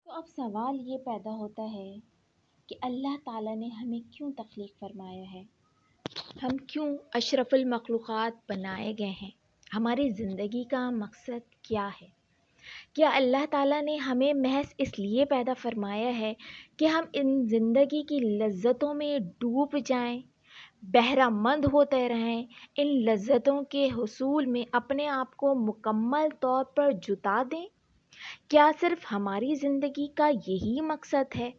تو اب سوال یہ پیدا ہوتا ہے کہ اللہ تعالیٰ نے ہمیں کیوں تخلیق فرمایا ہے؟ ہم کیوں اشرف المخلوقات بنائے گئے ہیں؟ ہماری زندگی کا مقصد کیا ہے؟ کیا اللہ تعالیٰ نے ہمیں محض اس لیے پیدا فرمایا ہے کہ ہم ان زندگی کی لذتوں میں ڈوب جائیں، بہرہ مند ہوتے رہیں، ان لذتوں کے حصول میں اپنے آپ کو مکمل طور پر جتا دیں؟ کیا صرف ہماری زندگی کا یہی مقصد ہے؟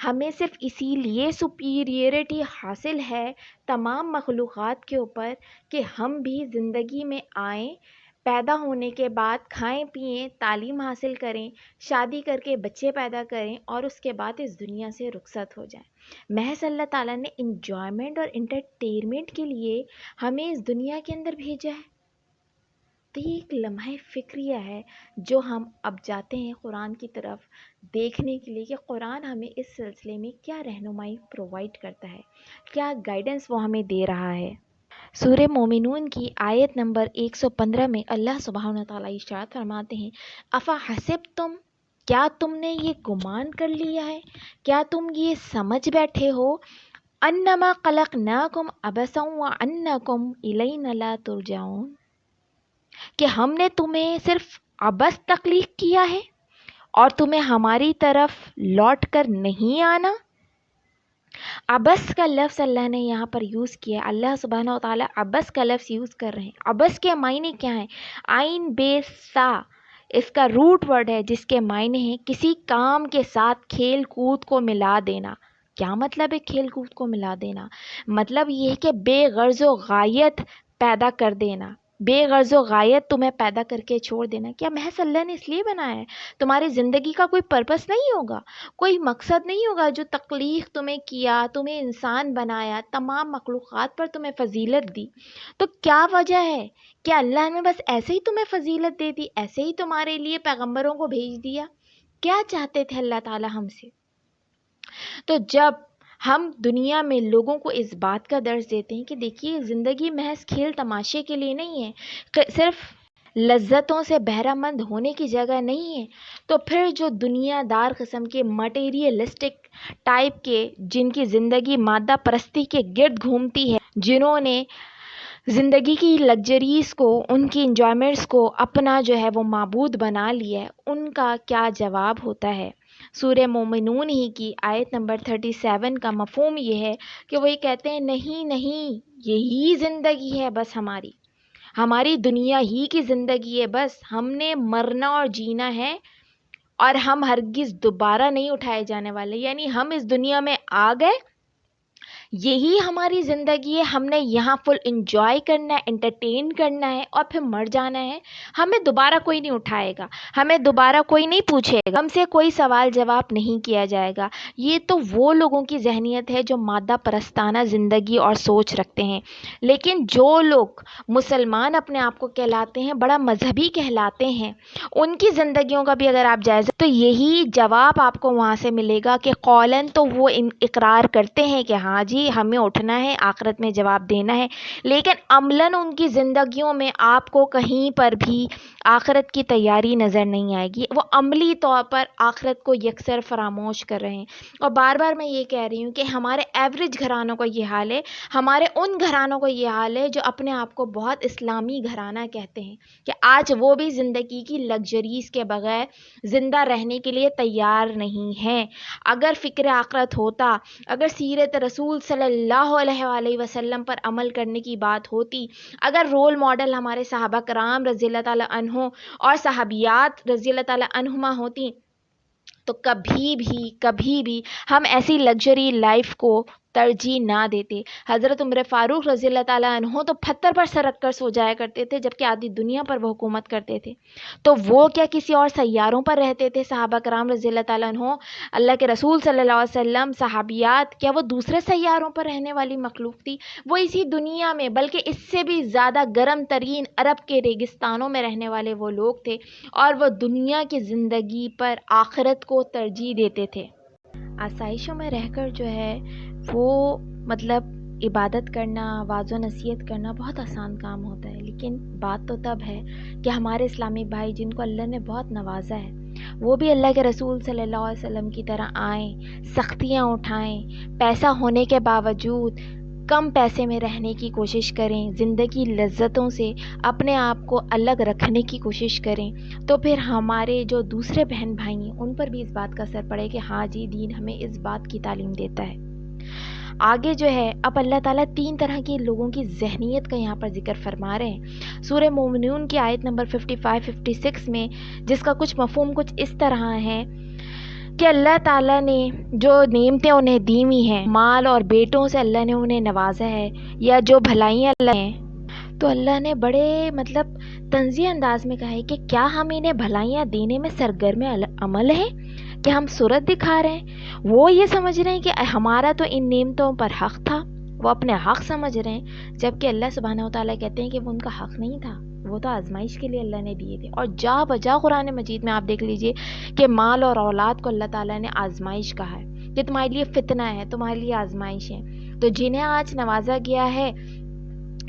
ہمیں صرف اسی لیے سپیریئرٹی حاصل ہے تمام مخلوقات کے اوپر کہ ہم بھی زندگی میں آئیں، پیدا ہونے کے بعد کھائیں پئیں، تعلیم حاصل کریں، شادی کر کے بچے پیدا کریں اور اس کے بعد اس دنیا سے رخصت ہو جائیں؟ محض اللہ تعالیٰ نے انجوائمنٹ اور انٹرٹینمنٹ کے لیے ہمیں اس دنیا کے اندر بھیجا ہے؟ تو یہ ایک لمحہ فکریہ ہے جو ہم اب جاتے ہیں قرآن کی طرف دیکھنے کے لیے کہ قرآن ہمیں اس سلسلے میں کیا رہنمائی پرووائڈ کرتا ہے، کیا گائیڈنس وہ ہمیں دے رہا ہے۔ سورہ مومنون کی آیت نمبر 115 میں اللہ سبحانہ وتعالیٰ ارشاد فرماتے ہیں، افا حسبتم، کیا تم نے یہ گمان کر لیا ہے، کیا تم یہ سمجھ بیٹھے ہو، انما خلقناکم عبثا وانکم الینا لا ترجعون، کہ ہم نے تمہیں صرف عبث تخلیق کیا ہے اور تمہیں ہماری طرف لوٹ کر نہیں آنا۔ عبث کا لفظ اللہ نے یہاں پر یوز کیا ہے، اللہ سبحانہ و تعالیٰ عبث کا لفظ یوز کر رہے ہیں۔ عبث کے معنی کیا ہیں؟ عین بے سا اس کا روٹ ورڈ ہے جس کے معنی ہیں کسی کام کے ساتھ کھیل کود کو ملا دینا۔ کیا مطلب ہے کھیل کود کو ملا دینا؟ مطلب یہ ہے کہ بے غرض و غایت پیدا کر دینا، بے غرض و غایت تمہیں پیدا کر کے چھوڑ دینا۔ کیا محض اللہ نے اس لیے بنایا ہے؟ تمہاری زندگی کا کوئی پرپس نہیں ہوگا، کوئی مقصد نہیں ہوگا جو تخلیق تمہیں کیا، تمہیں انسان بنایا، تمام مخلوقات پر تمہیں فضیلت دی؟ تو کیا وجہ ہے کہ اللہ نے بس ایسے ہی تمہیں فضیلت دے دی، ایسے ہی تمہارے لیے پیغمبروں کو بھیج دیا؟ کیا چاہتے تھے اللہ تعالیٰ ہم سے؟ تو جب ہم دنیا میں لوگوں کو اس بات کا درس دیتے ہیں کہ دیکھیے زندگی محض کھیل تماشے کے لیے نہیں ہے، صرف لذتوں سے بہرہ مند ہونے کی جگہ نہیں ہے، تو پھر جو دنیا دار قسم کے مٹیریلسٹک ٹائپ کے جن کی زندگی مادہ پرستی کے گرد گھومتی ہے، جنہوں نے زندگی کی لگژریز کو، ان کی انجوائمنٹس کو اپنا جو ہے وہ معبود بنا لیا ہے، ان کا کیا جواب ہوتا ہے؟ سورہ مومنون ہی کی آیت نمبر 37 کا مفہوم یہ ہے کہ وہ یہ کہتے ہیں نہیں نہیں، یہی زندگی ہے بس ہماری دنیا ہی کی زندگی ہے، بس ہم نے مرنا اور جینا ہے اور ہم ہرگز دوبارہ نہیں اٹھائے جانے والے، یعنی ہم اس دنیا میں آ گئے، یہی ہماری زندگی ہے، ہم نے یہاں فل انجوائے کرنا ہے، انٹرٹین کرنا ہے اور پھر مر جانا ہے۔ ہمیں دوبارہ کوئی نہیں اٹھائے گا، ہمیں دوبارہ کوئی نہیں پوچھے گا، ہم سے کوئی سوال جواب نہیں کیا جائے گا۔ یہ تو وہ لوگوں کی ذہنیت ہے جو مادہ پرستانہ زندگی اور سوچ رکھتے ہیں، لیکن جو لوگ مسلمان اپنے آپ کو کہلاتے ہیں، بڑا مذہبی کہلاتے ہیں، ان کی زندگیوں کا بھی اگر آپ جائزہ تو یہی جواب آپ کو وہاں سے ملے گا کہ قولاً تو وہ اقرار کرتے ہیں کہ ہاں جی ہمیں اٹھنا ہے، آخرت میں جواب دینا ہے، لیکن عملاً ان کی زندگیوں میں آپ کو کہیں پر بھی آخرت کی تیاری نظر نہیں آئے گی۔ وہ عملی طور پر آخرت کو یکسر فراموش کر رہے ہیں۔ اور بار بار میں یہ کہہ رہی ہوں کہ ہمارے ایوریج گھرانوں کا یہ حال ہے، ہمارے ان گھرانوں کا یہ حال ہے جو اپنے آپ کو بہت اسلامی گھرانہ کہتے ہیں، کہ آج وہ بھی زندگی کی لگژریز کے بغیر زندہ رہنے کے لیے تیار نہیں ہیں۔ اگر فکر آخرت ہوتا، اگر سیرت رسول صلی اللہ علیہ وآلہ وسلم پر عمل کرنے کی بات ہوتی، اگر رول ماڈل ہمارے صحابہ کرام رضی اللہ تعالیٰ عنہ اور صحابیات رضی اللہ تعالیٰ عنہما ہوتی، تو کبھی بھی ہم ایسی لگژری لائف کو ترجیح نہ دیتے۔ حضرت عمر فاروق رضی اللہ تعالیٰ عنہ تو پتھر پر سر رکھ کر سو جایا کرتے تھے جبکہ آدھی دنیا پر وہ حکومت کرتے تھے، تو وہ کیا کسی اور سیاروں پر رہتے تھے؟ صحابہ کرام رضی اللہ تعالیٰ عنہ، اللہ کے رسول صلی اللہ علیہ وسلم، صحابیات، کیا وہ دوسرے سیاروں پر رہنے والی مخلوق تھی؟ وہ اسی دنیا میں بلکہ اس سے بھی زیادہ گرم ترین عرب کے ریگستانوں میں رہنے والے وہ لوگ تھے، اور وہ دنیا کی زندگی پر آخرت کو ترجیح دیتے تھے۔ آسائشوں میں رہ کر جو ہے وہ مطلب عبادت کرنا، واعظ و نصیحت کرنا بہت آسان کام ہوتا ہے، لیکن بات تو تب ہے کہ ہمارے اسلامی بھائی جن کو اللہ نے بہت نوازا ہے، وہ بھی اللہ کے رسول صلی اللہ علیہ وسلم کی طرح آئیں، سختیاں اٹھائیں، پیسہ ہونے کے باوجود کم پیسے میں رہنے کی کوشش کریں، زندگی لذتوں سے اپنے آپ کو الگ رکھنے کی کوشش کریں، تو پھر ہمارے جو دوسرے بہن بھائی ہیں ان پر بھی اس بات کا اثر پڑے کہ ہاں جی، دین ہمیں اس بات کی تعلیم دیتا ہے۔ آگے جو ہے اب اللہ تعالیٰ 3 طرح کے لوگوں کی ذہنیت کا یہاں پر ذکر فرما رہے ہیں سورہ مومنون کی آیت نمبر 55-56 میں، جس کا کچھ مفہوم کچھ اس طرح ہے کہ اللہ تعالیٰ نے جو نعمتیں انہیں دی ہوئی ہیں، مال اور بیٹوں سے اللہ نے انہیں نوازا ہے، یا جو بھلائیاں اللہ ہیں، تو اللہ نے بڑے طنزیہ انداز میں کہا ہے کہ کیا ہم انہیں بھلائیاں دینے میں سرگرم عمل ہیں کہ ہم صورت دکھا رہے ہیں؟ وہ یہ سمجھ رہے ہیں کہ ہمارا تو ان نعمتوں پر حق تھا، وہ اپنے حق سمجھ رہے ہیں، جبکہ اللہ سبحانہ وتعالیٰ کہتے ہیں کہ وہ ان کا حق نہیں تھا، وہ تو آزمائش کے لیے اللہ نے دیے تھے۔ اور جا بجا قرآن مجید میں آپ دیکھ لیجئے کہ مال اور اولاد کو اللہ تعالیٰ نے آزمائش کہا ہے کہ تمہارے لیے فتنہ ہے، تمہارے لیے آزمائش ہے۔ تو جنہیں آج نوازا گیا ہے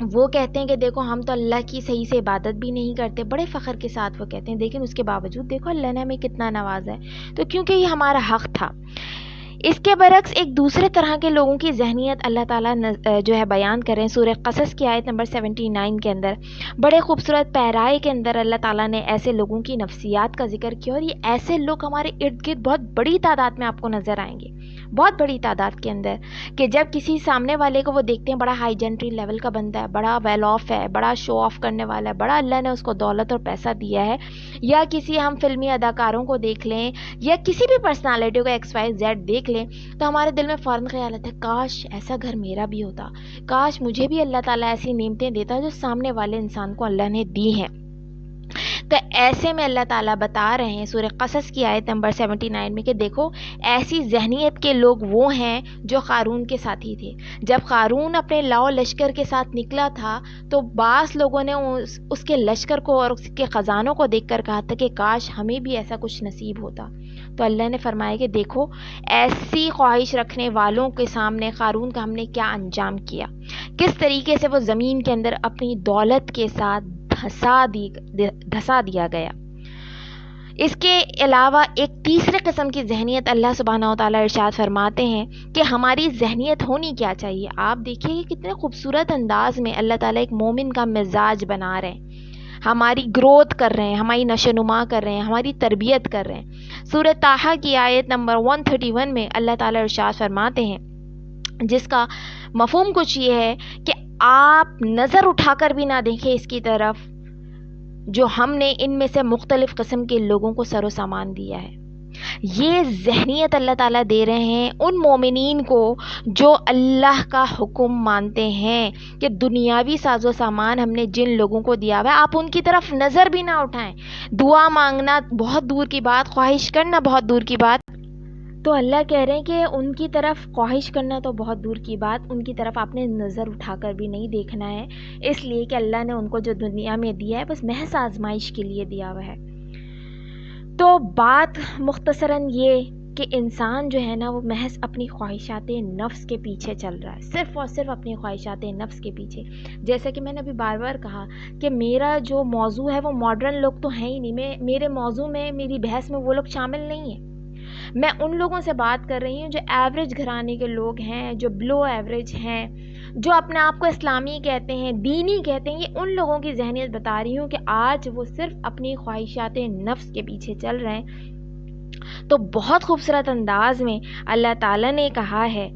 وہ کہتے ہیں کہ دیکھو ہم تو اللہ کی صحیح سے عبادت بھی نہیں کرتے، بڑے فخر کے ساتھ وہ کہتے ہیں، لیکن اس کے باوجود دیکھو اللہ نے ہمیں کتنا نوازا ہے، تو کیونکہ یہ ہمارا حق تھا۔ اس کے برعکس ایک دوسرے طرح کے لوگوں کی ذہنیت اللہ تعالیٰ جو ہے بیان کریں سورہ قصص کی آیت نمبر 79 کے اندر، بڑے خوبصورت پیرائے کے اندر اللہ تعالیٰ نے ایسے لوگوں کی نفسیات کا ذکر کیا، اور یہ ایسے لوگ ہمارے ارد گرد بہت بڑی تعداد میں آپ کو نظر آئیں گے، بہت بڑی تعداد کے اندر، کہ جب کسی سامنے والے کو وہ دیکھتے ہیں بڑا ہائی جنٹری لیول کا بندہ ہے، بڑا ویل آف ہے، بڑا شو آف کرنے والا ہے، بڑا اللہ نے اس کو دولت اور پیسہ دیا ہے، یا کسی ہم فلمی اداکاروں کو دیکھ لیں یا کسی بھی پرسنالٹی کو XYZ دیکھ لیں، تو ہمارے دل میں فوراً خیال آتا ہے کاش ایسا گھر میرا بھی ہوتا، کاش مجھے بھی اللہ تعالیٰ ایسی نعمتیں دیتا جو سامنے والے انسان کو اللہ نے دی ہیں۔ تو ایسے میں اللہ تعالیٰ بتا رہے ہیں سورہ قصص کی آیت نمبر 79 میں کہ دیکھو ایسی ذہنیت کے لوگ وہ ہیں جو قارون کے ساتھی تھے۔ جب قارون اپنے لاؤ لشکر کے ساتھ نکلا تھا تو بعض لوگوں نے اس کے لشکر کو اور اس کے خزانوں کو دیکھ کر کہا تھا کہ کاش ہمیں بھی ایسا کچھ نصیب ہوتا۔ تو اللہ نے فرمایا کہ دیکھو ایسی خواہش رکھنے والوں کے سامنے قارون کا ہم نے کیا انجام کیا، کس طریقے سے وہ زمین کے اندر اپنی دولت کے ساتھ دھسا دیا گیا۔ اس کے علاوہ ایک تیسرے قسم کی ذہنیت اللہ سبحانہ وتعالیٰ ارشاد فرماتے ہیں کہ ہماری ذہنیت ہونی کیا چاہیے۔ آپ دیکھیے کہ کتنے خوبصورت انداز میں اللہ تعالیٰ ایک مومن کا مزاج بنا رہے ہیں، ہماری گروتھ کر رہے ہیں، ہماری نشو نما کر رہے ہیں، ہماری تربیت کر رہے ہیں۔ سورہ طٰہٰ کی آیت نمبر 131 میں اللہ تعالیٰ ارشاد فرماتے ہیں، جس کا مفہوم کچھ یہ ہے کہ آپ نظر اٹھا کر بھی نہ دیکھیں اس کی طرف جو ہم نے ان میں سے مختلف قسم کے لوگوں کو سر و سامان دیا ہے۔ یہ ذہنیت اللہ تعالیٰ دے رہے ہیں ان مومنین کو جو اللہ کا حکم مانتے ہیں کہ دنیاوی ساز و سامان ہم نے جن لوگوں کو دیا ہوا ہے آپ ان کی طرف نظر بھی نہ اٹھائیں۔ دعا مانگنا بہت دور کی بات، خواہش کرنا بہت دور کی بات، تو اللہ کہہ رہے ہیں کہ ان کی طرف خواہش کرنا تو بہت دور کی بات، ان کی طرف آپ نے نظر اٹھا کر بھی نہیں دیکھنا ہے، اس لیے کہ اللہ نے ان کو جو دنیا میں دیا ہے بس محض آزمائش کے لیے دیا ہوا ہے۔ تو بات مختصراً یہ کہ انسان جو ہے نا وہ محض اپنی خواہشات نفس کے پیچھے چل رہا ہے، صرف اور صرف اپنی خواہشات نفس کے پیچھے۔ جیسا کہ میں نے ابھی بار بار کہا کہ میرا جو موضوع ہے وہ ماڈرن لوگ تو ہیں ہی نہیں، میرے موضوع میں میری بحث میں وہ لوگ شامل نہیں ہیں۔ میں ان لوگوں سے بات کر رہی ہوں جو ایوریج گھرانے کے لوگ ہیں، جو بلو ایوریج ہیں، جو اپنے آپ کو اسلامی کہتے ہیں، دینی کہتے ہیں، یہ ان لوگوں کی ذہنیت بتا رہی ہوں کہ آج وہ صرف اپنی خواہشات نفس کے پیچھے چل رہے ہیں۔ تو بہت خوبصورت انداز میں اللہ تعالیٰ نے کہا ہے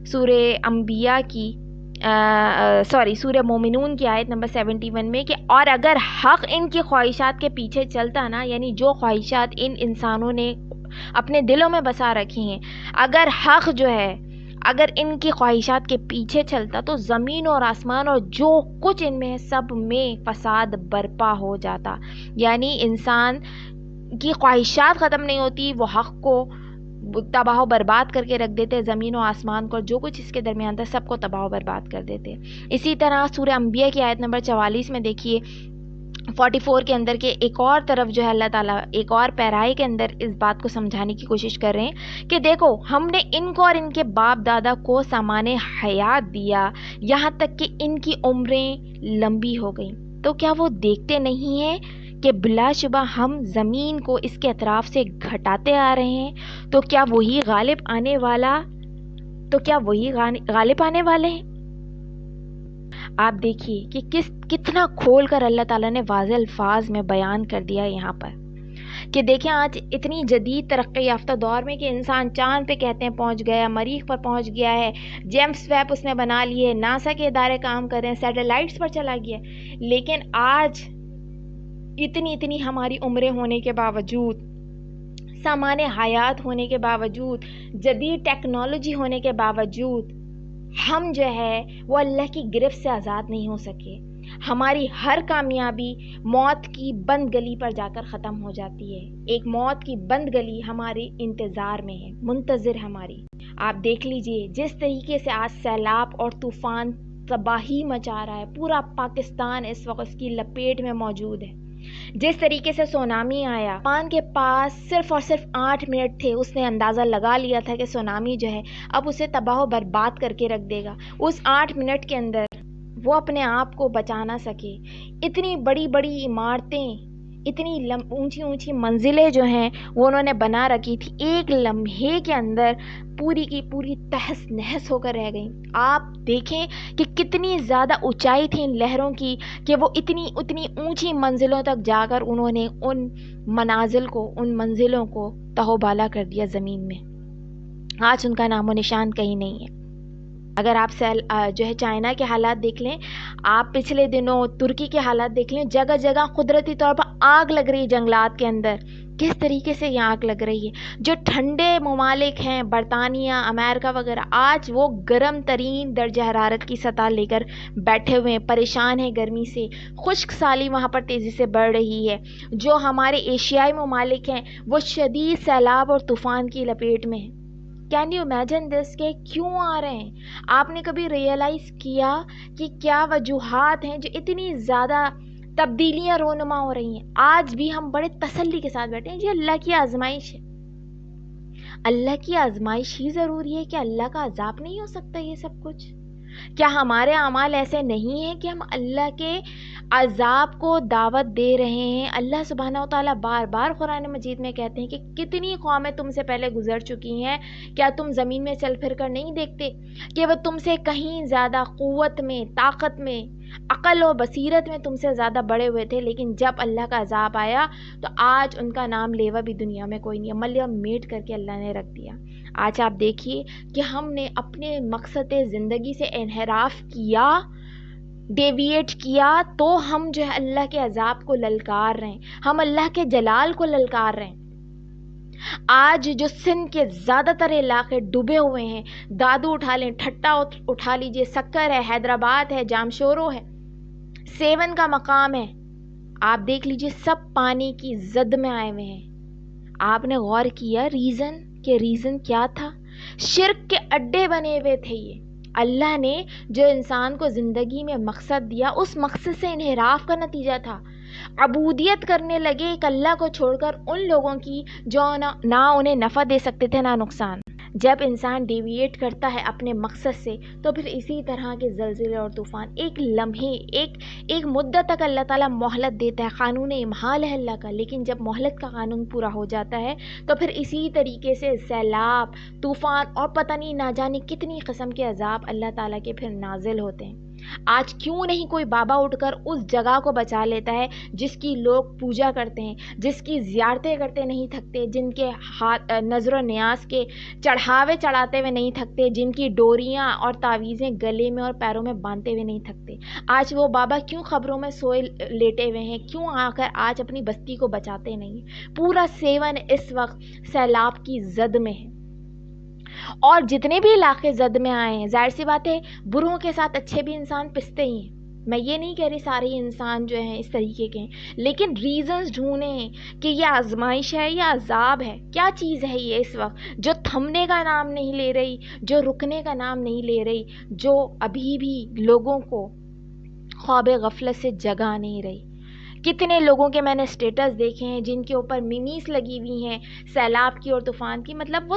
سورہ انبیاء کی سورہ مومنون کی آیت نمبر 71 میں کہ اور اگر حق ان کی خواہشات کے پیچھے چلتا نا، یعنی جو خواہشات ان انسانوں نے اپنے دلوں میں بسا رکھی ہیں، اگر حق جو ہے اگر ان کی خواہشات کے پیچھے چلتا تو زمین اور آسمان اور جو کچھ ان میں ہے سب میں فساد برپا ہو جاتا۔ یعنی انسان کی خواہشات ختم نہیں ہوتی، وہ حق کو تباہ و برباد کر کے رکھ دیتے، زمین و آسمان کو جو کچھ اس کے درمیان تھا سب کو تباہ و برباد کر دیتے۔ اسی طرح سورہ انبیاء کی آیت نمبر 44 میں دیکھیے 44 کے اندر کے ایک اور طرف جو ہے اللہ تعالیٰ ایک اور پیرائے کے اندر اس بات کو سمجھانے کی کوشش کر رہے ہیں کہ دیکھو ہم نے ان کو اور ان کے باپ دادا کو سامان حیات دیا، یہاں تک کہ ان کی عمریں لمبی ہو گئیں، تو کیا وہ دیکھتے نہیں ہیں کہ بلا شبہ ہم زمین کو اس کے اطراف سے گھٹاتے آ رہے ہیں، تو کیا وہی غالب آنے والے ہیں؟ آپ دیکھیے کہ کتنا کھول کر اللہ تعالیٰ نے واضح الفاظ میں بیان کر دیا یہاں پر کہ دیکھیں آج اتنی جدید ترقی یافتہ دور میں کہ انسان چاند پہ کہتے ہیں پہنچ گیا، مریخ پر پہنچ گیا ہے، جیمس ویب اس نے بنا لیے، ناسا کے ادارے کام کر رہے ہیں، سیٹلائٹس پر چلا گیا، لیکن آج اتنی ہماری عمریں ہونے کے باوجود، سامان حیات ہونے کے باوجود، جدید ٹیکنالوجی ہونے کے باوجود، ہم جو ہے وہ اللہ کی گرفت سے آزاد نہیں ہو سکے۔ ہماری ہر کامیابی موت کی بند گلی پر جا کر ختم ہو جاتی ہے۔ ایک موت کی بند گلی ہمارے انتظار میں ہے، منتظر ہماری۔ آپ دیکھ لیجئے جس طریقے سے آج سیلاب اور طوفان تباہی مچا رہا ہے، پورا پاکستان اس وقت اس کی لپیٹ میں موجود ہے۔ جس طریقے سے سونامی آیا، طوفان کے پاس صرف اور صرف 8 منٹ تھے، اس نے اندازہ لگا لیا تھا کہ سونامی جو ہے اب اسے تباہ و برباد کر کے رکھ دے گا۔ اس 8 منٹ کے اندر وہ اپنے آپ کو بچا نہ سکے۔ اتنی بڑی بڑی عمارتیں، اتنی اونچی منزلیں جو ہیں وہ انہوں نے بنا رکھی تھی، ایک لمحے کے اندر پوری کی پوری تہس نہس ہو کر رہ گئیں۔ آپ دیکھیں کہ کتنی زیادہ اونچائی تھی ان لہروں کی کہ وہ اتنی اونچی منزلوں تک جا کر انہوں نے ان منزلوں کو تہو بالا کر دیا زمین میں۔ آج ان کا نام و نشان کہیں نہیں ہے۔ اگر آپ جو ہے چائنا کے حالات دیکھ لیں، آپ پچھلے دنوں ترکی کے حالات دیکھ لیں، جگہ جگہ قدرتی طور پر آگ لگ رہی ہے جنگلات کے اندر۔ کس طریقے سے یہ آگ لگ رہی ہے؟ جو ٹھنڈے ممالک ہیں، برطانیہ، امریکہ وغیرہ، آج وہ گرم ترین درجہ حرارت کی سطح لے کر بیٹھے ہوئے ہیں، پریشان ہیں گرمی سے۔ خشک سالی وہاں پر تیزی سے بڑھ رہی ہے۔ جو ہمارے ایشیائی ممالک ہیں وہ شدید سیلاب اور طوفان کی لپیٹ میں ہیں۔ کین یو امیجن دس کہ کیوں آ رہے ہیں؟ آپ نے کبھی ریئلائز کیا کہ کیا وجوہات ہیں جو اتنی زیادہ تبدیلیاں رونما ہو رہی ہیں؟ آج بھی ہم بڑے تسلی کے ساتھ بیٹھے ہیں، جی اللہ کی آزمائش ہے۔ اللہ کی آزمائش ہی ضروری ہے کہ اللہ کا عذاب نہیں ہو سکتا یہ سب کچھ؟ کیا ہمارے اعمال ایسے نہیں ہیں کہ ہم اللہ کے عذاب کو دعوت دے رہے ہیں؟ اللہ سبحانہ و تعالیٰ بار بار قرآن مجید میں کہتے ہیں کہ کتنی قومیں تم سے پہلے گزر چکی ہیں، کیا تم زمین میں چل پھر کر نہیں دیکھتے کہ وہ تم سے کہیں زیادہ قوت میں، طاقت میں، عقل و بصیرت میں تم سے زیادہ بڑے ہوئے تھے، لیکن جب اللہ کا عذاب آیا تو آج ان کا نام لیوا بھی دنیا میں کوئی نہیں ہے، ملیہ میٹ کر کے اللہ نے رکھ دیا۔ آج آپ دیکھیے کہ ہم نے اپنے مقصد زندگی سے انحراف کیا، ڈیویٹ کیا، تو ہم جو ہے اللہ کے عذاب کو للکار رہے ہیں، ہم اللہ کے جلال کو للکار رہے ہیں۔ آج جو سندھ کے زیادہ تر علاقے ڈوبے ہوئے ہیں، دادو اٹھا لیں، ٹھٹا اٹھا لیجئے، سکر ہے، حیدرآباد ہے، جامشورو ہے، سیون کا مقام ہے، آپ دیکھ لیجئے سب پانی کی زد میں آئے ہوئے ہیں۔ آپ نے غور کیا ریزن کیا تھا؟ شرک کے اڈے بنے ہوئے تھے یہ۔ اللہ نے جو انسان کو زندگی میں مقصد دیا، اس مقصد سے انحراف کا نتیجہ تھا۔ عبودیت کرنے لگے ایک اللہ کو چھوڑ کر ان لوگوں کی جو نہ انہیں نفع دے سکتے تھے نہ نقصان۔ جب انسان ڈیویٹ کرتا ہے اپنے مقصد سے تو پھر اسی طرح کے زلزلے اور طوفان ایک لمحے، ایک مدت تک اللہ تعالیٰ مہلت دیتا ہے، قانون امہال ہے اللہ کا، لیکن جب مہلت کا قانون پورا ہو جاتا ہے تو پھر اسی طریقے سے سیلاب، طوفان اور پتہ نہیں نہ جانے کتنی قسم کے عذاب اللہ تعالیٰ کے پھر نازل ہوتے ہیں۔ آج کیوں نہیں کوئی بابا اٹھ کر اس جگہ کو بچا لیتا ہے جس کی لوگ پوجا کرتے ہیں، جس کی زیارتیں کرتے نہیں تھکتے، جن کے نظر و نیاز کے چڑھاوے چڑھاتے ہوئے نہیں تھکتے، جن کی ڈوریاں اور تعویذیں گلے میں اور پیروں میں باندھتے ہوئے نہیں تھکتے؟ آج وہ بابا کیوں خبروں میں سوئے لیٹے ہوئے ہیں؟ کیوں آ کر آج اپنی بستی کو بچاتے نہیں؟ پورا سیون اس وقت سیلاب کی زد میں ہے، اور جتنے بھی علاقے زد میں آئے ہیں، ظاہر سی بات ہے بروں کے ساتھ اچھے بھی انسان پستے ہی ہیں۔ میں یہ نہیں کہہ رہی سارے انسان جو ہیں اس طریقے کے ہیں، لیکن ریزنز ڈھونڈیں کہ یہ آزمائش ہے یا عذاب ہے، کیا چیز ہے یہ اس وقت جو تھمنے کا نام نہیں لے رہی، جو رکنے کا نام نہیں لے رہی، جو ابھی بھی لوگوں کو خواب غفلت سے جگا نہیں رہی۔ کتنے لوگوں کے میں نے اسٹیٹس دیکھے ہیں جن کے اوپر میمیز لگی ہوئی ہیں سیلاب کی اور طوفان کی، مطلب وہ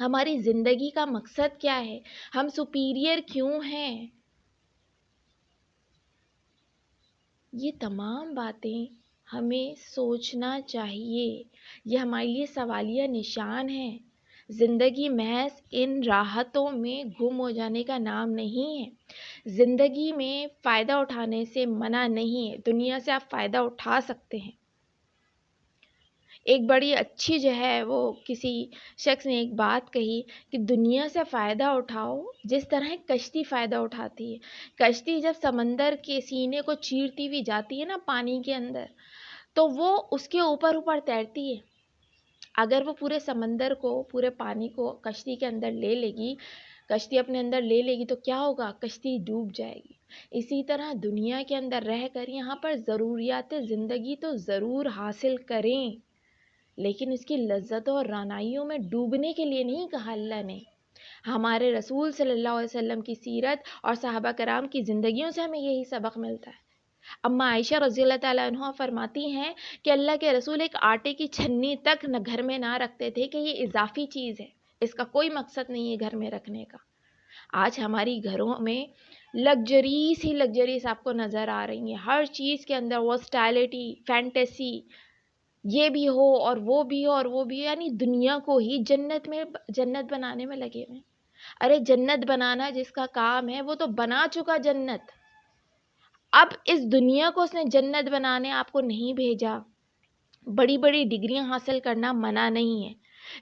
ہماری زندگی کا مقصد کیا ہے، ہم سپیریئر کیوں ہیں، یہ تمام باتیں ہمیں سوچنا چاہیے. یہ ہمارے لیے سوالیہ نشان ہے. زندگی محض ان راحتوں میں گم ہو جانے کا نام نہیں ہے. زندگی میں فائدہ اٹھانے سے منع نہیں ہے. دنیا سے آپ فائدہ اٹھا سکتے ہیں. ایک بڑی اچھی جو ہے وہ کسی شخص نے ایک بات کہی کہ دنیا سے فائدہ اٹھاؤ جس طرح ایک کشتی فائدہ اٹھاتی ہے. کشتی جب سمندر کے سینے کو چیرتی ہوئی جاتی ہے نا پانی کے اندر، تو وہ اس کے اوپر تیرتی ہے. اگر وہ پورے سمندر کو، پورے پانی کو کشتی کے اندر لے لے گی، کشتی اپنے اندر لے لے گی، تو کیا ہوگا؟ کشتی ڈوب جائے گی. اسی طرح دنیا کے اندر رہ کر یہاں پر ضروریات زندگی تو ضرور حاصل کریں، لیکن اس کی لذتوں اور رعنائیوں میں ڈوبنے کے لیے نہیں کہا اللہ نے. ہمارے رسول صلی اللہ علیہ وسلم کی سیرت اور صحابہ کرام کی زندگیوں سے ہمیں یہی سبق ملتا ہے. اما عائشہ رضی اللہ تعالیٰ عنہ فرماتی ہیں کہ اللہ کے رسول ایک آٹے کی چھنی تک نہ گھر میں نہ رکھتے تھے کہ یہ اضافی چیز ہے، اس کا کوئی مقصد نہیں ہے گھر میں رکھنے کا. آج ہماری گھروں میں لگژریز ہی لگژریز آپ کو نظر آ رہی ہیں. ہر چیز کے اندر وسٹائلٹی، فینٹیسی، یہ بھی ہو اور وہ بھی ہو اور وہ بھی ہو، یعنی دنیا کو ہی جنت بنانے میں لگے ہوئے. ارے جنت بنانا جس کا کام ہے وہ تو بنا چکا جنت. اب اس دنیا کو اس نے جنت بنانے آپ کو نہیں بھیجا. بڑی بڑی ڈگریاں حاصل کرنا منع نہیں ہے،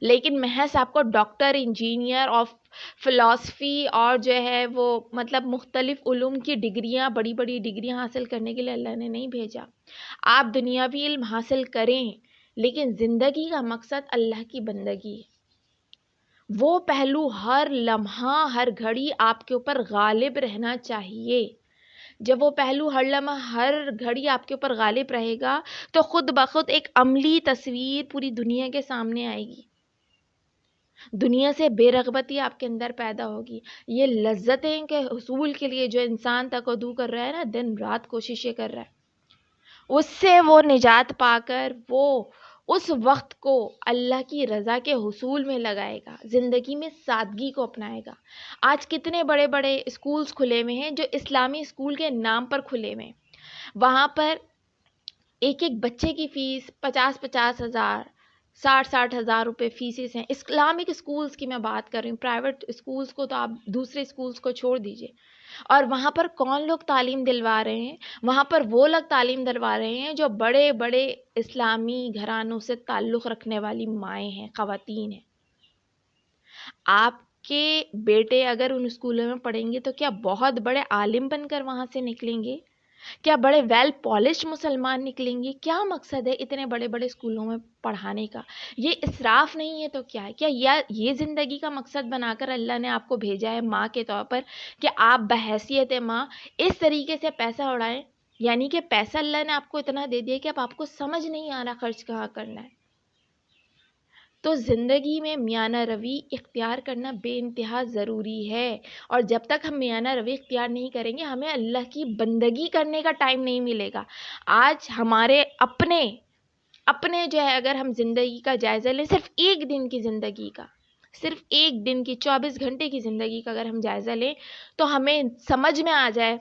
لیکن محض آپ کو ڈاکٹر، انجینئر اور فلسفی اور جو ہے وہ مطلب مختلف علوم کی ڈگریاں، بڑی بڑی ڈگریاں حاصل کرنے کے لیے اللہ نے نہیں بھیجا. آپ دنیاوی علم حاصل کریں، لیکن زندگی کا مقصد اللہ کی بندگی ہے. وہ پہلو ہر لمحہ، ہر گھڑی آپ کے اوپر غالب رہنا چاہیے. جب وہ پہلو ہر لمحہ، ہر گھڑی آپ کے اوپر غالب رہے گا تو خود بخود ایک عملی تصویر پوری دنیا کے سامنے آئے گی. دنیا سے بے رغبتی آپ کے اندر پیدا ہوگی. یہ لذتیں کے حصول کے لیے جو انسان تقاضا کر رہا ہے نا، دن رات کوششیں کر رہا ہے، اس سے وہ نجات پا کر وہ اس وقت کو اللہ کی رضا کے حصول میں لگائے گا، زندگی میں سادگی کو اپنائے گا. آج کتنے بڑے بڑے اسکولز کھلے ہوئے ہیں جو اسلامی اسکول کے نام پر کھلے ہوئے ہیں. وہاں پر ایک ایک بچے کی فیس 50-50 ہزار، 60-60 ہزار روپے فیسز ہیں. اسلامک اسکولز کی میں بات کر رہی ہوں، پرائیویٹ اسکولز کو تو آپ دوسرے اسکولز کو چھوڑ دیجئے. اور وہاں پر کون لوگ تعلیم دلوا رہے ہیں؟ وہاں پر وہ لوگ تعلیم دلوا رہے ہیں جو بڑے بڑے اسلامی گھرانوں سے تعلق رکھنے والی مائیں ہیں، خواتین ہیں. آپ کے بیٹے اگر ان اسکولوں میں پڑھیں گے تو کیا بہت بڑے عالم بن کر وہاں سے نکلیں گے؟ کیا بڑے ویل پالش مسلمان نکلیں گے؟ کیا مقصد ہے اتنے بڑے بڑے اسکولوں میں پڑھانے کا؟ یہ اسراف نہیں ہے تو کیا ہے؟ کیا یہ زندگی کا مقصد بنا کر اللہ نے آپ کو بھیجا ہے ماں کے طور پر کہ آپ بحیثیت ماں اس طریقے سے پیسہ اڑائیں؟ یعنی کہ پیسہ اللہ نے آپ کو اتنا دے دیا کہ اب آپ کو سمجھ نہیں آ رہا خرچ کہاں کرنا ہے. تو زندگی میں میانہ روی اختیار کرنا بے انتہا ضروری ہے. اور جب تک ہم میانہ روی اختیار نہیں کریں گے ہمیں اللہ کی بندگی کرنے کا ٹائم نہیں ملے گا. آج ہمارے اپنے جو ہے اگر ہم زندگی کا جائزہ لیں، صرف ایک دن کی زندگی کا، صرف ایک دن کی 24 گھنٹے کی زندگی کا اگر ہم جائزہ لیں تو ہمیں سمجھ میں آ جائے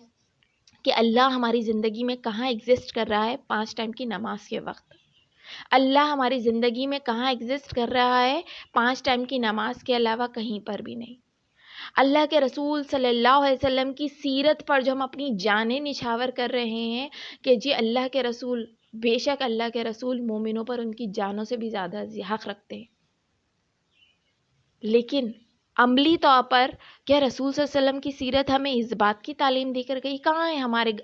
کہ اللہ ہماری زندگی میں کہاں ایگزسٹ کر رہا ہے 5 ٹائم کی نماز کے وقت. اللہ ہماری زندگی میں کہاں ایگزسٹ کر رہا ہے 5 ٹائم کی نماز کے علاوہ کہیں پر بھی نہیں. اللہ کے رسول صلی اللہ علیہ وسلم کی سیرت پر جو ہم اپنی جانیں نچھاور کر رہے ہیں کہ جی اللہ کے رسول، بے شک اللہ کے رسول مومنوں پر ان کی جانوں سے بھی زیادہ حق رکھتے ہیں. لیکن عملی طور پر کیا رسول صلی اللہ علیہ وسلم کی سیرت ہمیں اس بات کی تعلیم دے کر گئی؟ کہاں ہے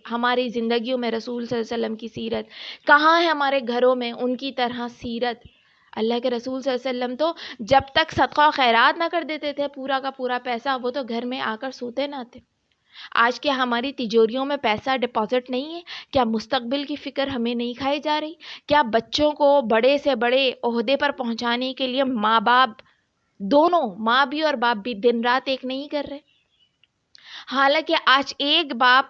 ہماری زندگیوں میں رسول صلی اللہ علیہ وسلم کی سیرت؟ کہاں ہے ہمارے گھروں میں ان کی طرح سیرت؟ اللہ کے رسول صلی اللہ علیہ وسلم تو جب تک صدقہ و خیرات نہ کر دیتے تھے پورا کا پورا پیسہ، وہ تو گھر میں آ کر سوتے نہ تھے. آج کیا ہماری تجوریوں میں پیسہ ڈپازٹ نہیں ہے؟ کیا مستقبل کی فکر ہمیں نہیں کھائی جا رہی؟ کیا بچوں کو بڑے سے بڑے عہدے پر پہنچانے کے لیے ماں باپ دونوں، ماں بھی اور باپ بھی، دن رات ایک نہیں کر رہے؟ حالانکہ آج ایک باپ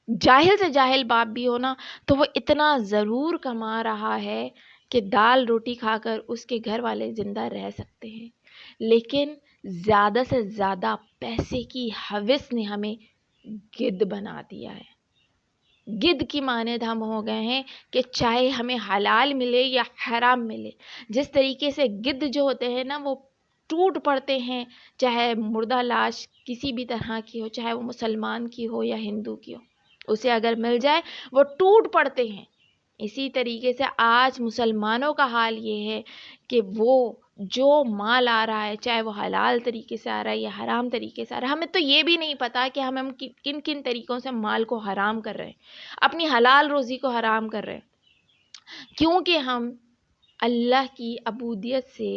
جاہل سے جاہل باپ بھی ہونا تو وہ اتنا ضرور کما رہا ہے کہ دال روٹی کھا کر اس کے گھر والے زندہ رہ سکتے ہیں، لیکن زیادہ سے زیادہ پیسے کی ہوس نے ہمیں گدھ بنا دیا ہے۔ گدھ کی مانند ہم ہو گئے ہیں کہ چاہے ہمیں حلال ملے یا حرام ملے، جس طریقے سے گدھ جو ہوتے ہیں نا وہ ٹوٹ پڑتے ہیں، چاہے مردہ لاش کسی بھی طرح کی ہو، چاہے وہ مسلمان کی ہو یا ہندو کی ہو، اسے اگر مل جائے وہ ٹوٹ پڑتے ہیں۔ اسی طریقے سے آج مسلمانوں کا حال یہ ہے کہ وہ جو مال آ رہا ہے، چاہے وہ حلال طریقے سے آ رہا ہے یا حرام طریقے سے آ رہا ہے، ہمیں تو یہ بھی نہیں پتا کہ ہم کن کن طریقوں سے مال کو حرام کر رہے ہیں، اپنی حلال روزی کو حرام کر رہے ہیں، کیونکہ ہم اللہ کی عبودیت سے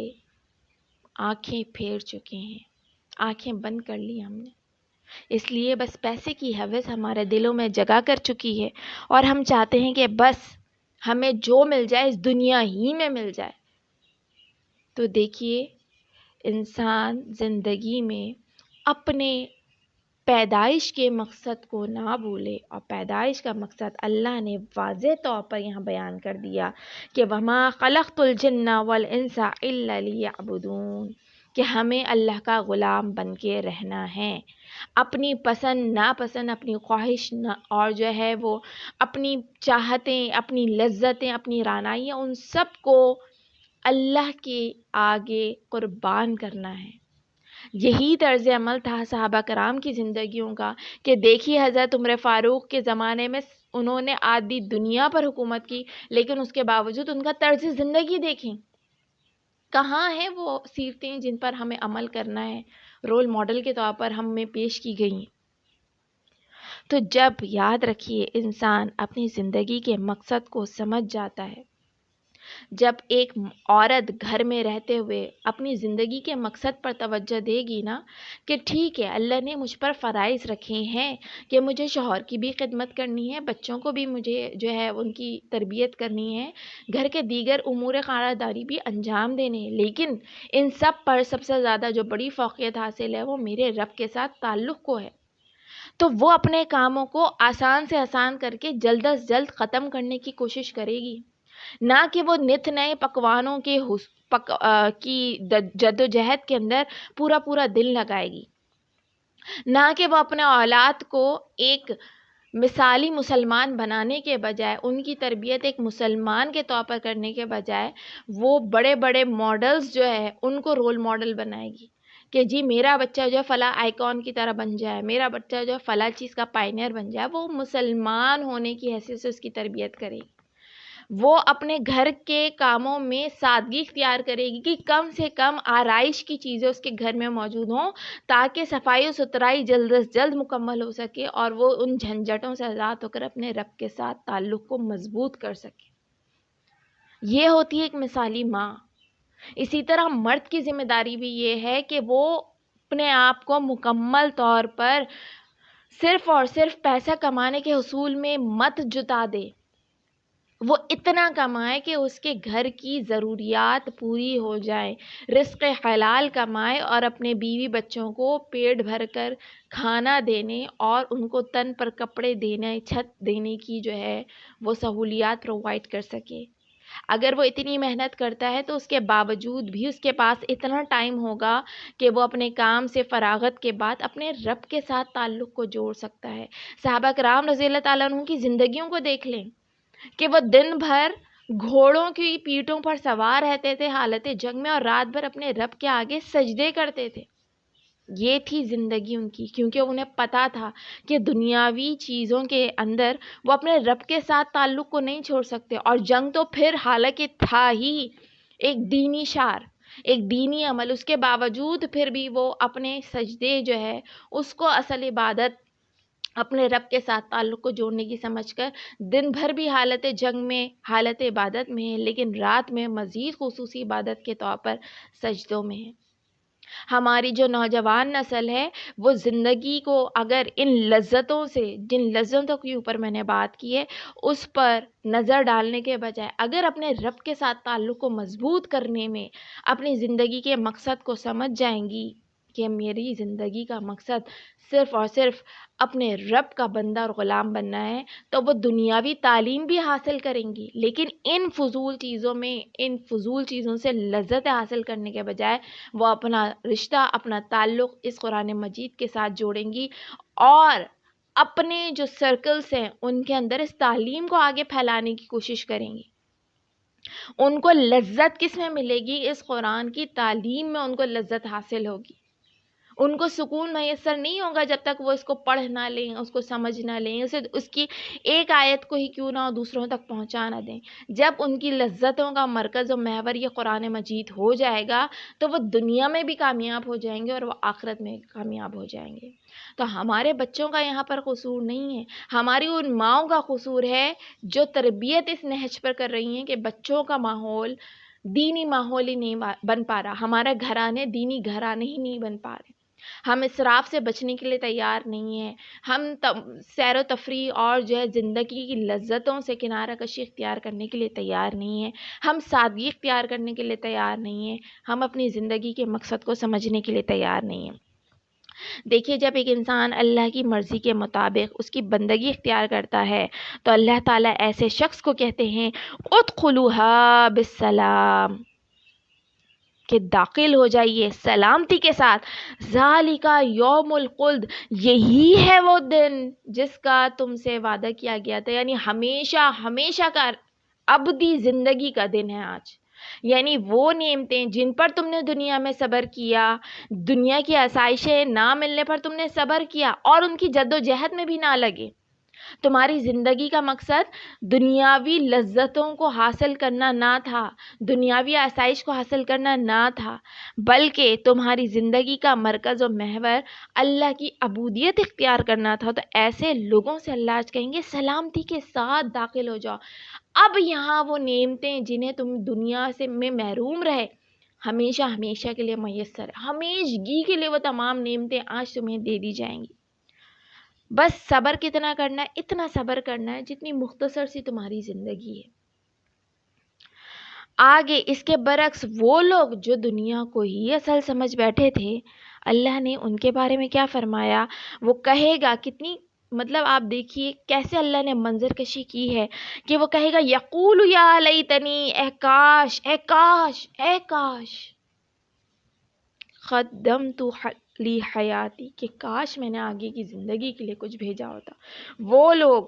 آنکھیں پھیر چکے ہیں، آنکھیں بند کر لی ہم نے۔ اس لیے بس پیسے کی ہوس ہمارے دلوں میں جگہ کر چکی ہے، اور ہم چاہتے ہیں کہ بس ہمیں جو مل جائے اس دنیا ہی میں مل جائے۔ تو دیکھیے، انسان زندگی میں اپنے پیدائش کے مقصد کو نہ بھولے، اور پیدائش کا مقصد اللہ نے واضح طور پر یہاں بیان کر دیا کہ وَمَا خَلَقْتُ الْجِنَّ وَالْإِنسَ إِلَّا لِيَعْبُدُونَ، کہ ہمیں اللہ کا غلام بن کے رہنا ہے، اپنی پسند ناپسند، اپنی خواہش اور جو ہے وہ اپنی چاہتیں، اپنی لذتیں، اپنی رعنائیاں، ان سب کو اللہ کے آگے قربان کرنا ہے۔ یہی طرز عمل تھا صحابہ کرام کی زندگیوں کا، کہ دیکھیے حضرت عمر فاروق کے زمانے میں انہوں نے آدھی دنیا پر حکومت کی، لیکن اس کے باوجود ان کا طرز زندگی دیکھیں، کہاں ہیں وہ سیرتیں جن پر ہمیں عمل کرنا ہے، رول ماڈل کے طور پر ہمیں پیش کی گئی ہیں۔ تو جب یاد رکھیے انسان اپنی زندگی کے مقصد کو سمجھ جاتا ہے، جب ایک عورت گھر میں رہتے ہوئے اپنی زندگی کے مقصد پر توجہ دے گی نا، کہ ٹھیک ہے اللہ نے مجھ پر فرائض رکھے ہیں کہ مجھے شوہر کی بھی خدمت کرنی ہے، بچوں کو بھی مجھے جو ہے ان کی تربیت کرنی ہے، گھر کے دیگر امور خانہ داری بھی انجام دینے ہیں، لیکن ان سب پر سب سے زیادہ جو بڑی فوقیت حاصل ہے وہ میرے رب کے ساتھ تعلق کو ہے، تو وہ اپنے کاموں کو آسان سے آسان کر کے جلد از جلد ختم کرنے کی کوشش کرے گی، نہ کہ وہ نت نئے پکوانوں کی جدوجہد کے اندر پورا دل لگائے گی، نہ کہ وہ اپنے اولاد کو ایک مثالی مسلمان بنانے کے بجائے، ان کی تربیت ایک مسلمان کے طور پر کرنے کے بجائے، وہ بڑے بڑے ماڈلز جو ہے ان کو رول ماڈل بنائے گی کہ جی میرا بچہ جو ہے فلاں آئیکن کی طرح بن جائے، میرا بچہ جو ہے فلاں چیز کا پائنیئر بن جائے، وہ مسلمان ہونے کی حیثیت سے اس کی تربیت کرے گی، وہ اپنے گھر کے کاموں میں سادگی اختیار کرے گی کہ کم سے کم آرائش کی چیزیں اس کے گھر میں موجود ہوں، تاکہ صفائی و ستھرائی جلد از جلد مکمل ہو سکے اور وہ ان جھنجھٹوں سے آزاد ہو کر اپنے رب کے ساتھ تعلق کو مضبوط کر سکے۔ یہ ہوتی ہے ایک مثالی ماں۔ اسی طرح مرد کی ذمہ داری بھی یہ ہے کہ وہ اپنے آپ کو مکمل طور پر صرف اور صرف پیسہ کمانے کے حصول میں مت جتا دے، وہ اتنا کمائے کہ اس کے گھر کی ضروریات پوری ہو جائیں، رزق حلال کمائے اور اپنے بیوی بچوں کو پیٹ بھر کر کھانا دینے اور ان کو تن پر کپڑے دینے، چھت دینے کی جو ہے وہ سہولیات پرووائڈ کر سکے۔ اگر وہ اتنی محنت کرتا ہے تو اس کے باوجود بھی اس کے پاس اتنا ٹائم ہوگا کہ وہ اپنے کام سے فراغت کے بعد اپنے رب کے ساتھ تعلق کو جوڑ سکتا ہے۔ صحابہ کرام رضی اللہ تعالیٰ عنہ کی زندگیوں کو دیکھ لیں کہ وہ دن بھر گھوڑوں کی پیٹھوں پر سوار رہتے تھے حالت جنگ میں، اور رات بھر اپنے رب کے آگے سجدے کرتے تھے۔ یہ تھی زندگی ان کی، کیونکہ انہیں پتا تھا کہ دنیاوی چیزوں کے اندر وہ اپنے رب کے ساتھ تعلق کو نہیں چھوڑ سکتے، اور جنگ تو پھر حالانکہ تھا ہی ایک دینی شعار، ایک دینی عمل، اس کے باوجود پھر بھی وہ اپنے سجدے جو ہے اس کو اصل عبادت اپنے رب کے ساتھ تعلق کو جوڑنے کی سمجھ کر دن بھر بھی حالت جنگ میں، حالت عبادت میں ہے، لیکن رات میں مزید خصوصی عبادت کے طور پر سجدوں میں ہے۔ ہماری جو نوجوان نسل ہے وہ زندگی کو اگر ان لذتوں سے، جن لذتوں کے اوپر میں نے بات کی ہے، اس پر نظر ڈالنے کے بجائے اگر اپنے رب کے ساتھ تعلق کو مضبوط کرنے میں اپنی زندگی کے مقصد کو سمجھ جائیں گی کہ میری زندگی کا مقصد صرف اور صرف اپنے رب کا بندہ اور غلام بننا ہے، تو وہ دنیاوی تعلیم بھی حاصل کریں گی، لیکن ان فضول چیزوں سے لذت حاصل کرنے کے بجائے وہ اپنا رشتہ، اپنا تعلق اس قرآن مجید کے ساتھ جوڑیں گی، اور اپنے جو سرکلز ہیں ان کے اندر اس تعلیم کو آگے پھیلانے کی کوشش کریں گی۔ ان کو لذت کس میں ملے گی؟ اس قرآن کی تعلیم میں ان کو لذت حاصل ہوگی۔ ان کو سکون میسر نہیں ہوگا جب تک وہ اس کو پڑھ نہ لیں، اس کو سمجھ نہ لیں، اس کی ایک آیت کو ہی کیوں نہ دوسروں تک پہنچا نہ دیں۔ جب ان کی لذتوں کا مرکز و محور یہ قرآن مجید ہو جائے گا تو وہ دنیا میں بھی کامیاب ہو جائیں گے اور وہ آخرت میں کامیاب ہو جائیں گے۔ تو ہمارے بچوں کا یہاں پر قصور نہیں ہے، ہماری ان ماؤں کا قصور ہے جو تربیت اس نہج پر کر رہی ہیں کہ بچوں کا ماحول دینی ماحول ہی نہیں بن پا رہا، ہمارے گھرانے دینی گھرانے ہی نہیں بن پا رہے۔ ہم اسراف سے بچنے کے لیے تیار نہیں ہیں، ہم سیر و تفریح اور جو ہے زندگی کی لذتوں سے کنارہ کشی اختیار کرنے کے لیے تیار نہیں ہیں، ہم سادگی اختیار کرنے کے لیے تیار نہیں ہیں، ہم اپنی زندگی کے مقصد کو سمجھنے کے لیے تیار نہیں ہیں۔ دیکھیے، جب ایک انسان اللہ کی مرضی کے مطابق اس کی بندگی اختیار کرتا ہے تو اللہ تعالیٰ ایسے شخص کو کہتے ہیں ادخلوها بالسلام، کہ داخل ہو جائیے سلامتی کے ساتھ۔ ذالک یوم الخلد، یہی ہے وہ دن جس کا تم سے وعدہ کیا گیا تھا، یعنی ہمیشہ ہمیشہ کا ابدی زندگی کا دن ہے آج۔ یعنی وہ نعمتیں جن پر تم نے دنیا میں صبر کیا، دنیا کی آسائشیں نہ ملنے پر تم نے صبر کیا اور ان کی جد و جہد میں بھی نہ لگے، تمہاری زندگی کا مقصد دنیاوی لذتوں کو حاصل کرنا نہ تھا، دنیاوی آسائش کو حاصل کرنا نہ تھا، بلکہ تمہاری زندگی کا مرکز و محور اللہ کی عبودیت اختیار کرنا تھا، تو ایسے لوگوں سے اللہ آج کہیں گے سلامتی کے ساتھ داخل ہو جاؤ۔ اب یہاں وہ نعمتیں جنہیں تم دنیا سے میں محروم رہے، ہمیشہ ہمیشہ کے لیے میسر، ہمیشگی کے لیے وہ تمام نعمتیں آج تمہیں دے دی جائیں گی۔ بس صبر کتنا کرنا ہے؟ اتنا صبر کرنا ہے جتنی مختصر سی تمہاری زندگی ہے۔ آگے اس کے برعکس وہ لوگ جو دنیا کو ہی اصل سمجھ بیٹھے تھے، اللہ نے ان کے بارے میں کیا فرمایا؟ وہ کہے گا، کتنی مطلب آپ دیکھیے کیسے اللہ نے منظر کشی کی ہے کہ وہ کہے گا یقول یا لیتنی، اے کاش اے کاش اے کاش، قدمت لی حیاتی، کہ کاش میں نے آگے کی زندگی کے لیے کچھ بھیجا ہوتا۔ وہ لوگ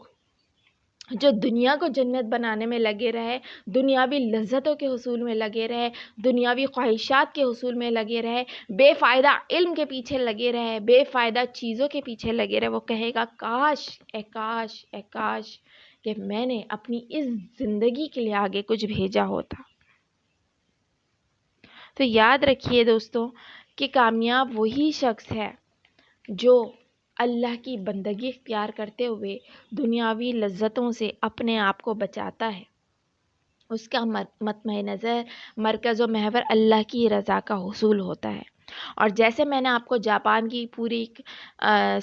جو دنیا کو جنت بنانے میں لگے رہے، دنیاوی لذتوں کے حصول میں لگے رہے، دنیاوی خواہشات کے حصول میں لگے رہے، بے فائدہ علم کے پیچھے لگے رہے، بے فائدہ چیزوں کے پیچھے لگے رہے، وہ کہے گا کاش اے کاش اے کاش کہ میں نے اپنی اس زندگی کے لیے آگے کچھ بھیجا ہوتا۔ تو یاد رکھیے دوستوں کہ کامیاب وہی شخص ہے جو اللہ کی بندگی اختیار کرتے ہوئے دنیاوی لذتوں سے اپنے آپ کو بچاتا ہے، اس کا مطمع نظر مرکز و محور اللہ کی رضا کا حصول ہوتا ہے۔ اور جیسے میں نے آپ کو جاپان کی پوری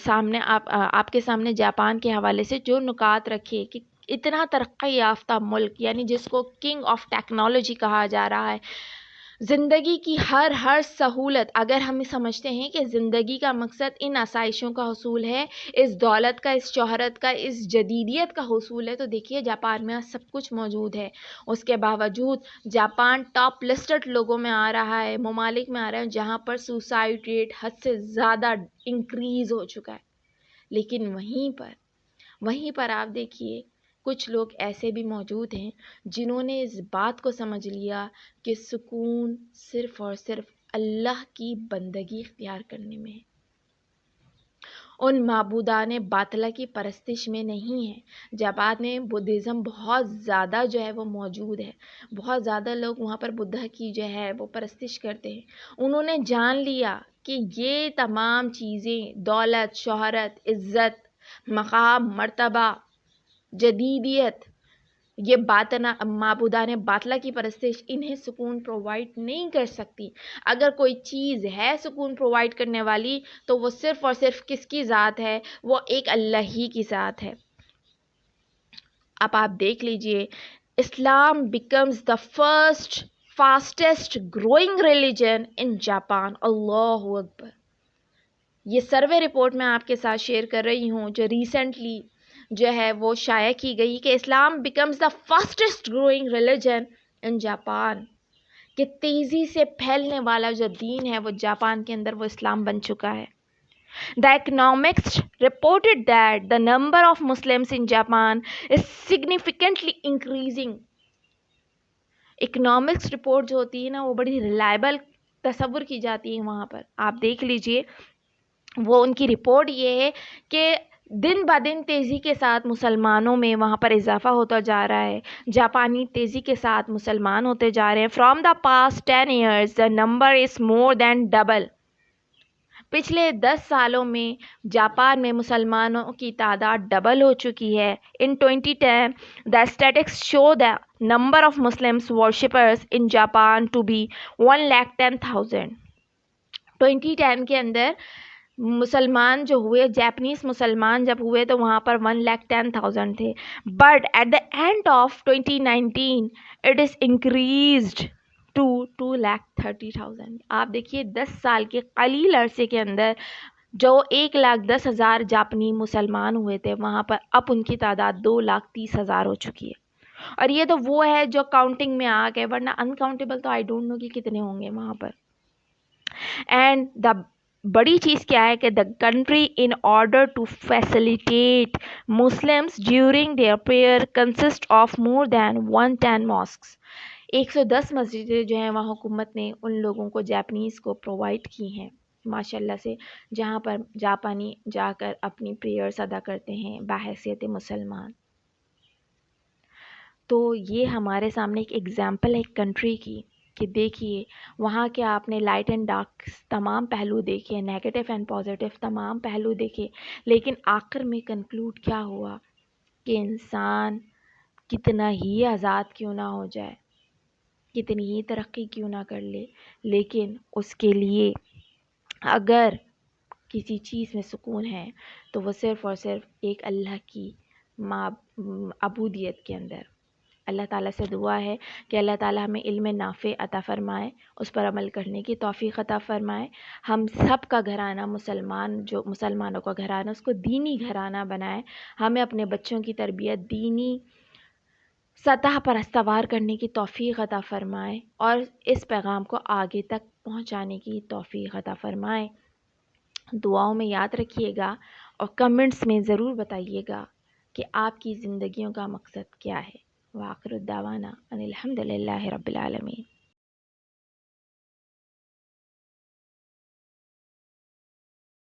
سامنے آپ کے سامنے جاپان کے حوالے سے جو نکات رکھے کہ اتنا ترقی یافتہ ملک، یعنی جس کو کنگ آف ٹیکنالوجی کہا جا رہا ہے، زندگی کی ہر سہولت، اگر ہم سمجھتے ہیں کہ زندگی کا مقصد ان آسائشوں کا حصول ہے، اس دولت کا، اس شہرت کا، اس جدیدیت کا حصول ہے، تو دیکھیے جاپان میں سب کچھ موجود ہے۔ اس کے باوجود جاپان ٹاپ لسٹڈ لوگوں میں آ رہا ہے، ممالک میں آ رہا ہے جہاں پر سوسائڈ ریٹ حد سے زیادہ انکریز ہو چکا ہے۔ لیکن وہیں پر آپ دیکھیے کچھ لوگ ایسے بھی موجود ہیں جنہوں نے اس بات کو سمجھ لیا کہ سکون صرف اور صرف اللہ کی بندگی اختیار کرنے میں ہے، ان معبودان باطلہ کی پرستش میں نہیں ہے۔ جاپان میں بدھزم بہت زیادہ جو ہے وہ موجود ہے، بہت زیادہ لوگ وہاں پر بدھا کی جو ہے وہ پرستش کرتے ہیں۔ انہوں نے جان لیا کہ یہ تمام چیزیں، دولت، شہرت، عزت، مقام، مرتبہ، جدیدیت، یہ معبودان باطلہ کی پرستش انہیں سکون پرووائڈ نہیں کر سکتی۔ اگر کوئی چیز ہے سکون پرووائڈ کرنے والی تو وہ صرف اور صرف کس کی ذات ہے؟ وہ ایک اللہ ہی کی ذات ہے۔ اب آپ دیکھ لیجئے، Islam becomes the first fastest growing religion in Japan. اللہ اکبر! یہ سروے رپورٹ میں آپ کے ساتھ شیئر کر رہی ہوں جو ریسنٹلی جو ہے وہ شائع کی گئی کہ Islam becomes the fastest growing religion in Japan, کہ تیزی سے پھیلنے والا جو دین ہے وہ جاپان کے اندر وہ اسلام بن چکا ہے. The Economics reported that the number of Muslims in Japan is significantly increasing. Economics report جو ہوتی ہے نا وہ بڑی ریلائبل تصور کی جاتی ہے وہاں پر. آپ دیکھ لیجئے وہ ان کی رپورٹ یہ ہے کہ دن بہ دن تیزی کے ساتھ مسلمانوں میں وہاں پر اضافہ ہوتا جا رہا ہے. جاپانی تیزی کے ساتھ مسلمان ہوتے جا رہے ہیں. From the past 10 years the number is more than double. پچھلے 10 سالوں میں جاپان میں مسلمانوں کی تعداد ڈبل ہو چکی ہے. ان 2010 the statistics show the number of Muslims worshippers in Japan to be 110,000. 2010 کے اندر مسلمان جو ہوئے، جاپنیز مسلمان جب ہوئے تو وہاں پر 110,000 تھے. But at the end of 2019 it is increased to 230,000. آپ دیکھیے 10 سال کے قلیل عرصے کے اندر جو 1,10,000 جاپنی مسلمان ہوئے تھے وہاں پر اب ان کی تعداد 2,30,000 ہو چکی ہے. اور یہ تو وہ ہے جو کاؤنٹنگ میں آ گئے، ورنہ انکاؤنٹیبل تو آئی ڈونٹ نو کہ کتنے ہوں گے وہاں پر. اینڈ دا بڑی چیز کیا ہے کہ the country in order to facilitate Muslims during their prayer consist of more than 110 mosques. 110 مسجدیں جو ہیں وہاں حکومت نے ان لوگوں کو جاپنیز کو پرووائڈ کی ہیں ماشاء اللہ سے، جہاں پر جاپانی جا کر اپنی پریئرس ادا کرتے ہیں بحیثیت مسلمان. تو یہ ہمارے سامنے ایک ایگزامپل ہے ایک کنٹری کی کہ دیکھیے وہاں کے آپ نے لائٹ اینڈ ڈارک تمام پہلو دیکھے، نیگیٹو اینڈ پازیٹیو تمام پہلو دیکھے، لیکن آخر میں کنکلوڈ کیا ہوا کہ انسان کتنا ہی آزاد کیوں نہ ہو جائے، کتنی ہی ترقی کیوں نہ کر لے، لیکن اس کے لیے اگر کسی چیز میں سکون ہے تو وہ صرف اور صرف ایک اللہ کی عبودیت کے اندر. اللہ تعالیٰ سے دعا ہے کہ اللہ تعالیٰ ہمیں علم نافع عطا فرمائے، اس پر عمل کرنے کی توفیق عطا فرمائے. ہم سب کا گھرانہ جو مسلمانوں کا گھرانہ اس کو دینی گھرانہ بنائے. ہمیں اپنے بچوں کی تربیت دینی سطح پر استوار کرنے کی توفیق عطا فرمائے اور اس پیغام کو آگے تک پہنچانے کی توفیق عطا فرمائے. دعاؤں میں یاد رکھیے گا اور کمنٹس میں ضرور بتائیے گا کہ آپ کی زندگیوں کا مقصد کیا ہے. وآخر الدعوانا ان الحمد للہ رب العالمین.